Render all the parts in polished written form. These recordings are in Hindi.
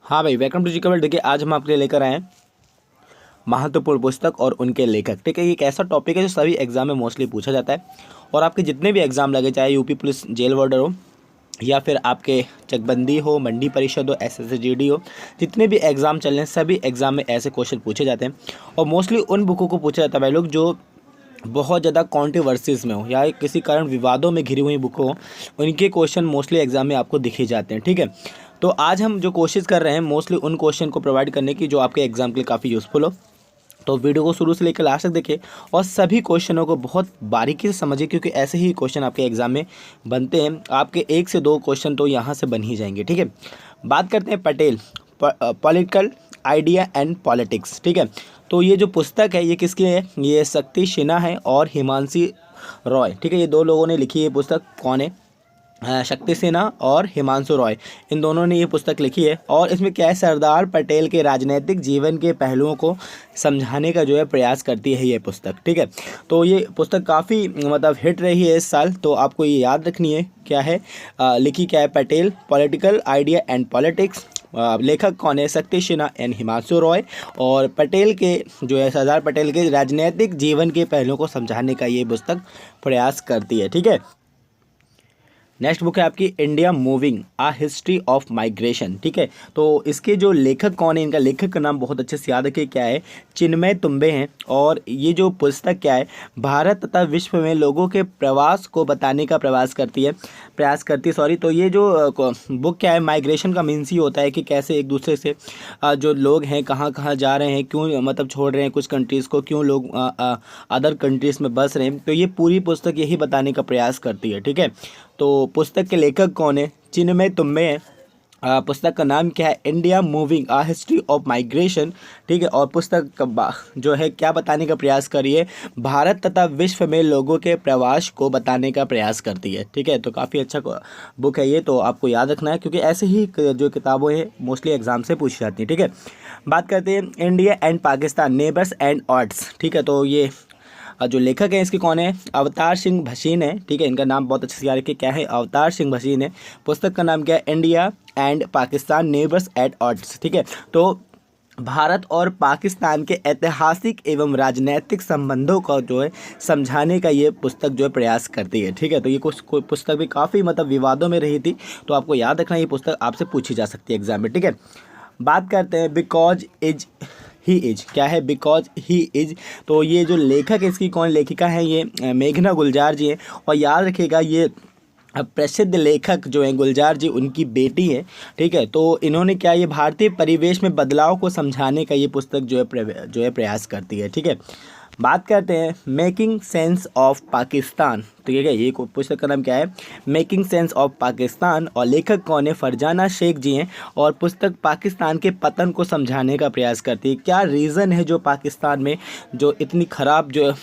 हाँ भाई, वेलकम टू जी केवल। देखिए, आज हम आपके लिए लेकर आए हैं महत्वपूर्ण पुस्तक और उनके लेखक। ठीक है, ये एक ऐसा टॉपिक है जो सभी एग्जाम में मोस्टली पूछा जाता है और आपके जितने भी एग्जाम लगे, चाहे यूपी पुलिस जेल वार्डर हो या फिर आपके चकबंदी हो, मंडी परिषद हो, एसएससी हो, जितने भी एग्ज़ाम चल रहे हैं सभी एग्ज़ाम में ऐसे क्वेश्चन पूछे जाते हैं। और मोस्टली उन बुकों को पूछा जाता है भाई लोग जो बहुत ज़्यादा कॉन्ट्रोवर्सीज़ में हो या किसी कारण विवादों में घिरी हुई बुक हो, उनके क्वेश्चन मोस्टली एग्जाम में आपको दिखे जाते हैं। ठीक है, तो आज हम जो कोशिश कर रहे हैं मोस्टली उन क्वेश्चन को प्रोवाइड करने की जो आपके एग्जाम के लिए काफ़ी यूज़फुल हो। तो वीडियो को शुरू से लेकर लास्ट तक देखिए और सभी क्वेश्चनों को बहुत बारीकी से समझिए, क्योंकि ऐसे ही क्वेश्चन आपके एग्जाम में बनते हैं। आपके 1 से 2 क्वेश्चन तो यहाँ से बन ही जाएंगे। ठीक है, बात करते हैं Patel political idea and politics. ठीक है, तो ये जो पुस्तक है ये किसकी है? ये शक्ति सिन्हा है और हिमांशी रॉय। ठीक है, ये 2 लोगों ने लिखी है। ये पुस्तक कौन है? शक्ति सिन्हा और हिमांशु रॉय, इन दोनों ने ये पुस्तक लिखी है। और इसमें क्या है, सरदार पटेल के राजनीतिक जीवन के पहलुओं को समझाने का जो है प्रयास करती है ये पुस्तक। ठीक है, तो ये पुस्तक काफ़ी मतलब हिट रही है इस साल, तो आपको ये याद रखनी है क्या है। लिखी क्या है? Patel political idea and politics. लेखक कौन है? शक्ति सिन्हा एंड हिमांशु रॉय। और पटेल के जो है सरदार पटेल के राजनीतिक जीवन के पहलुओं को समझाने का ये पुस्तक प्रयास करती है। ठीक है, नेक्स्ट बुक है आपकी India moving a history of migration. ठीक है, तो इसके जो लेखक कौन है, इनका लेखक का नाम बहुत अच्छे से याद रखिए क्या है, चिन्मय तुम्बे हैं। और ये जो पुस्तक क्या है, भारत तथा विश्व में लोगों के प्रवास को बताने का प्रयास करती है। तो ये जो बुक क्या है, माइग्रेशन का मीन्स ही होता है कि कैसे एक दूसरे से जो लोग हैं कहाँ कहाँ जा रहे हैं, क्यों मतलब छोड़ रहे हैं कुछ कंट्रीज़ को, क्यों लोग अदर कंट्रीज़ में बस रहे हैं। तो ये पूरी पुस्तक यही बताने का प्रयास करती है। ठीक है, तो पुस्तक के लेखक कौन है? चिन्मय तुम्बे हैं। पुस्तक का नाम क्या है? India moving a history of migration. ठीक है, और पुस्तक जो है क्या बताने का प्रयास करी है? भारत तथा विश्व में लोगों के प्रवास को बताने का प्रयास करती है। ठीक है, तो काफ़ी अच्छा बुक है ये, तो आपको याद रखना है क्योंकि ऐसे ही जो किताबें हैं मोस्टली एग्जाम से पूछी जाती हैं। ठीक है, बात करते हैं India and Pakistan neighbours and odds. ठीक है, तो ये जो लेखक है इसके कौन है? अवतार सिंह भसीन है। ठीक है, इनका नाम बहुत अच्छे से याद रखिए क्या है, अवतार सिंह भसीन है। पुस्तक का नाम क्या है? India and Pakistan neighbours at odds. ठीक है, तो भारत और पाकिस्तान के ऐतिहासिक एवं राजनैतिक संबंधों का जो है समझाने का ये पुस्तक जो है प्रयास करती है। ठीक है, तो ये कोई पुस्तक भी काफ़ी मतलब विवादों में रही थी, तो आपको याद रखना ये पुस्तक आपसे पूछी जा सकती है एग्जाम में। ठीक है, बात करते हैं बिकॉज इज ही इज। क्या है? Because he is. तो ये जो लेखक है इसकी कौन लेखिका है? ये मेघना गुलजार जी हैं। और याद रखिएगा ये प्रसिद्ध लेखक जो हैं गुलजार जी, उनकी बेटी है। ठीक है, तो इन्होंने क्या, ये भारतीय परिवेश में बदलाव को समझाने का ये पुस्तक जो है प्रयास करती है। ठीक है, बात करते हैं मेकिंग सेंस ऑफ पाकिस्तान। तो ये पुस्तक का नाम क्या है? Making sense of Pakistan. और लेखक कौन है? फरजाना शेख जी हैं। और पुस्तक पाकिस्तान के पतन को समझाने का प्रयास करती है। क्या रीज़न है जो पाकिस्तान में जो इतनी ख़राब जो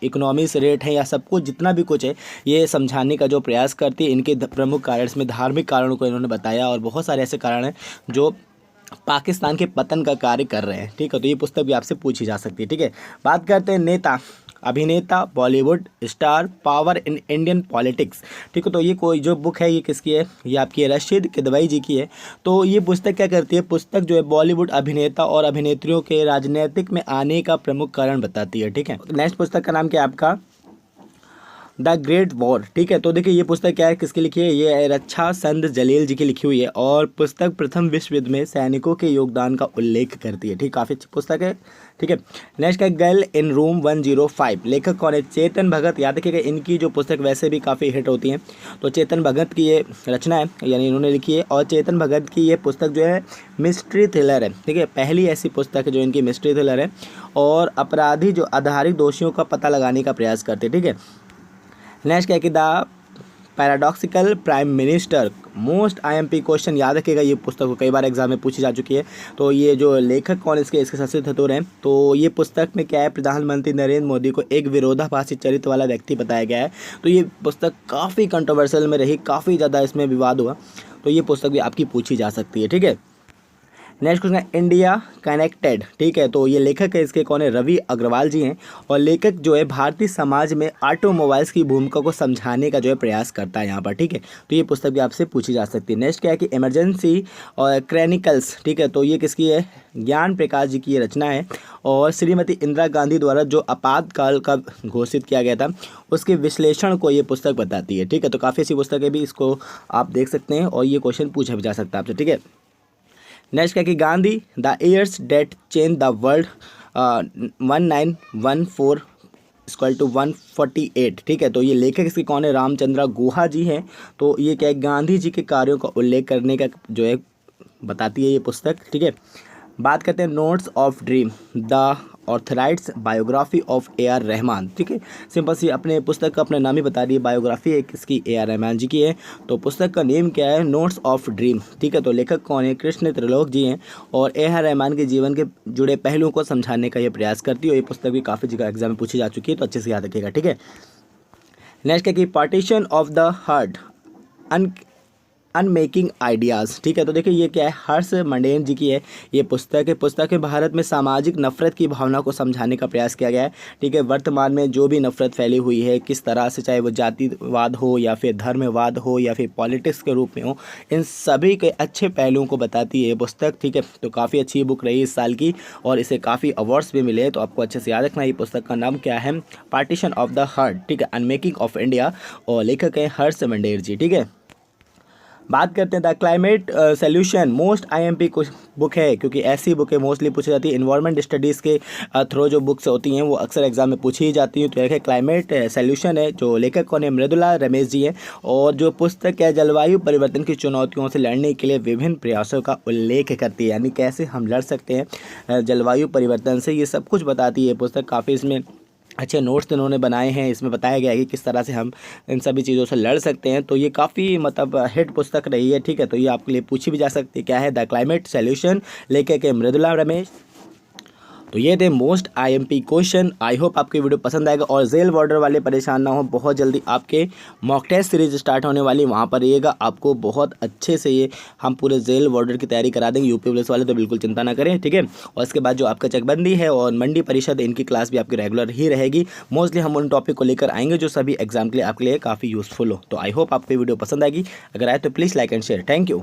इकोनॉमिक्स रेट है या सब कुछ जितना भी कुछ है, ये समझाने का जो प्रयास करती है। इनके प्रमुख कारण, इसमें धार्मिक कारणों को इन्होंने बताया और बहुत सारे ऐसे कारण हैं जो पाकिस्तान के पतन का कार्य कर रहे हैं। ठीक है, तो ये पुस्तक भी आपसे पूछी जा सकती है। ठीक है, बात करते हैं नेता अभिनेता Bollywood star power in Indian politics. ठीक है, तो ये कोई जो बुक है ये किसकी है? ये आपकी है रशीद किदवई जी की है। तो ये पुस्तक क्या करती है? पुस्तक जो है बॉलीवुड अभिनेता और अभिनेत्रियों के राजनीतिक में आने का प्रमुख कारण बताती है। ठीक है, नेक्स्ट पुस्तक का नाम क्या है आपका? The great war. ठीक है, तो देखिए ये पुस्तक क्या है, किसकी लिखी है? ये रक्षा चंद जलील जी की लिखी हुई है। और पुस्तक प्रथम विश्व युद्ध में सैनिकों के योगदान का उल्लेख करती है। ठीक, काफ़ी अच्छी पुस्तक है। ठीक है, नेक्स्ट है गर्ल इन रूम 105। लेखक कौन है? चेतन भगत। याद रखिएगा इनकी जो पुस्तक वैसे भी काफ़ी हिट होती हैं, तो चेतन भगत की ये रचना है, यानी इन्होंने लिखी है। और चेतन भगत की ये पुस्तक जो है मिस्ट्री थ्रिलर है। ठीक है, पहली ऐसी पुस्तक है जो इनकी मिस्ट्री थ्रिलर है और अपराधी जो आधारित दोषियों का पता लगाने का प्रयास करते हैं। ठीक है, नेक्स्ट क्या कि the paradoxical prime minister most IMP question. याद रखिएगा ये पुस्तक कई बार एग्जाम में पूछी जा चुकी है। तो ये जो लेखक कौन इसके शशि थरूर हैं। तो ये पुस्तक में क्या है, प्रधानमंत्री नरेंद्र मोदी को एक विरोधाभासी चरित्र वाला व्यक्ति बताया गया है। तो ये पुस्तक काफ़ी कंट्रोवर्शियल में रही, काफ़ी ज़्यादा इसमें विवाद हुआ, तो ये पुस्तक भी आपकी पूछी जा सकती है। ठीक है, नेक्स्ट क्वेश्चन है इंडिया कनेक्टेड, ठीक है। तो ये लेखक है इसके कौन है, रवि अग्रवाल जी हैं। और लेखक जो है भारतीय समाज में ऑटोमोबाइल्स की भूमिका को समझाने का जो है प्रयास करता है यहाँ पर, ठीक है। तो ये पुस्तक भी आपसे पूछी जा सकती है। नेक्स्ट क्या है कि इमरजेंसी और क्रैनिकल्स, ठीक है। तो ये किसकी है, ज्ञान प्रकाश जी की ये रचना है। और श्रीमती इंदिरा गांधी द्वारा जो आपातकाल का घोषित किया गया था उसके विश्लेषण को ये पुस्तक बताती है, ठीक है। तो काफ़ी अच्छी पुस्तक है भी, इसको आप देख सकते हैं और ये क्वेश्चन पूछा भी जा सकता है आपसे, ठीक है। नेक्स्ट क्या कि Gandhi the years that change the world 1914 equal to 148, ठीक है। तो ये लेखक इसके कौन है, रामचंद्र गुहा जी हैं। तो ये क्या है, गांधी जी के कार्यों का उल्लेख करने का जो है बताती है ये पुस्तक, ठीक है। बात करते हैं notes of dream the authorised biography of A R. Rahman, ठीक है। सिंपल सी अपने पुस्तक का अपना नाम ही बता रही है, बायोग्राफी है किसकी, ए.आर. रहमान जी की है। तो पुस्तक का नेम क्या है, नोट्स ऑफ ड्रीम, ठीक है। तो लेखक कौन है, कृष्ण त्रिलोक जी हैं। और ए.आर. रहमान के जीवन के जुड़े पहलुओं को समझाने का ये प्रयास करती है। और ये पुस्तक भी काफ़ी जगह एग्जाम में पूछी जा चुकी है, तो अच्छे से याद रखिएगा, ठीक है। नेक्स्ट क्या कि partition of the heart unmaking ideas, ठीक है। तो देखिए ये क्या है, हर्ष मंडेन जी की है ये पुस्तक है। पुस्तक है भारत में सामाजिक नफरत की भावना को समझाने का प्रयास किया गया है, ठीक है। वर्तमान में जो भी नफरत फैली हुई है किस तरह से, चाहे वो जातिवाद हो या फिर धर्मवाद हो या फिर पॉलिटिक्स के रूप में हो, इन सभी के अच्छे पहलुओं को बताती है ये पुस्तक, ठीक है। तो काफ़ी अच्छी बुक रही इस साल की और इसे काफ़ी अवार्ड्स भी मिले। तो आपको अच्छे से याद रखना, ये पुस्तक का नाम क्या है, पार्टीशन ऑफ द हार्ट, ठीक है, अनमेकिंग ऑफ इंडिया। और लेखक है हर्ष मंडेर जी, ठीक है। बात करते हैं the climate solution most IMP book है, क्योंकि ऐसी बुकें मोस्टली पूछी जाती है इन्वायरमेंट स्टडीज़ के थ्रू। जो बुक्स होती हैं वो अक्सर एग्जाम में पूछी ही जाती हैं। तो यह क्लाइमेट सोल्यूशन है, जो लेखक कौन है, मृदुला रमेश जी हैं। और जो पुस्तक है जलवायु परिवर्तन की चुनौतियों से लड़ने के लिए विभिन्न प्रयासों का उल्लेख करती है, यानी कैसे हम लड़ सकते हैं जलवायु परिवर्तन से, ये सब कुछ बताती है पुस्तक। काफ़ी इसमें अच्छे नोट्स इन्होंने बनाए हैं, इसमें बताया गया है कि किस तरह से हम इन सभी चीज़ों से लड़ सकते हैं। तो ये काफ़ी मतलब हिट पुस्तक रही है, ठीक है। तो ये आपके लिए पूछी भी जा सकती है, क्या है, द क्लाइमेट सोल्यूशन, लेखक है मृदुला रमेश। तो ये थे most IMP question. I hope आपकी वीडियो पसंद आएगा। और जेल बॉर्डर वाले परेशान ना हो, बहुत जल्दी आपके मॉक टेस्ट सीरीज स्टार्ट होने वाली, वहाँ पर रहिएगा। आपको बहुत अच्छे से ये हम पूरे जेल बॉर्डर की तैयारी करा देंगे यूपी पुलिस वाले, तो बिल्कुल चिंता ना करें, ठीक है। और इसके बाद जो आपका चकबंदी है और मंडी परिषद, इनकी क्लास भी आपकी रेगुलर ही रहेगी। मोस्टली हम उन टॉपिक को लेकर आएंगे जो सभी एग्जाम के लिए आपके लिए काफ़ी यूजफुल हो। तो आई होप आपको वीडियो पसंद आएगी। अगर आए तो please like and share. Thank you.